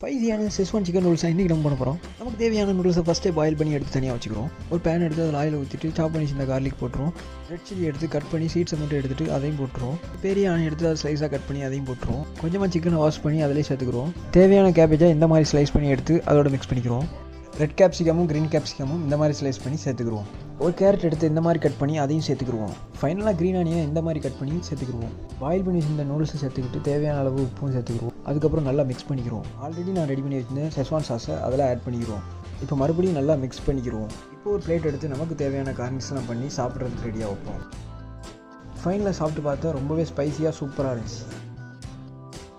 ஸ்பைசியான schezwan chicken நூல்ஸ் இன்றைக்கி நம்ம பண்ண போகிறோம். நமக்கு தேவையான நூல்ஸை ஃபஸ்ட்டே பாயில் பண்ணி எடுத்து தனியாக வச்சுக்கிறோம். ஒரு பேன் எடுத்து அதில் ஆயில் ஊற்றிட்டு சாப் பண்ணி இந்த கார்லிக் போட்டுருவோம். ரெட் சில்லி எடுத்து கட் பண்ணி சீட்ஸை மட்டும் எடுத்துட்டு அதையும் போட்டுருவோம். பெரிய ஆனியன் எடுத்து அதை ஸ்லைஸாக கட் பண்ணி அதையும் போட்டுருவோம். கொஞ்சமாக சிக்கனை வாஷ் பண்ணி அதிலே சேர்த்துக்கிறோம். தேவையான கேபேஜை இந்த மாதிரி ஸ்லைஸ் பண்ணி எடுத்து அதோட மிக்ஸ் பண்ணிக்கிறோம். ரெட் கேப்சிகமும் க்ரீன் கேப்சிகமும் இந்த மாதிரி ஸ்லைஸ் பண்ணி சேர்த்துக்குருவோம். ஒரு கேரட் எடுத்து இந்த மாதிரி கட் பண்ணி அதையும் சேர்த்துக்குருவோம். ஃபைனலாக க்ரீன் ஆனியன் இந்த மாதிரி கட் பண்ணி சேர்த்துக்குருவோம். பாயில் பண்ணி இந்த நூடுல்ஸை சேர்த்துக்கிட்டு தேவையான அளவு உப்பும் சேர்த்துக்குருவோம். அதுக்கப்புறம் நல்லா மிக்ஸ் பண்ணிக்கிறோம். ஆல்ரெடி நான் ரெடி பண்ணி வச்சிருந்தேன் செஸ்வான் சாஸை அதில் ஆட் பண்ணிக்கிறோம். இப்போ மறுபடியும் நல்லா மிக்ஸ் பண்ணிக்கிறோம். இப்போ ஒரு பிளேட் எடுத்து நமக்கு தேவையான கார்னிஷ்லாம் பண்ணி சாப்பிட்றதுக்கு ரெடியாக வைப்போம். ஃபைனலாக சாப்பிட்டு பார்த்தா ரொம்பவே ஸ்பைசியாக சூப்பராக இருந்துச்சு.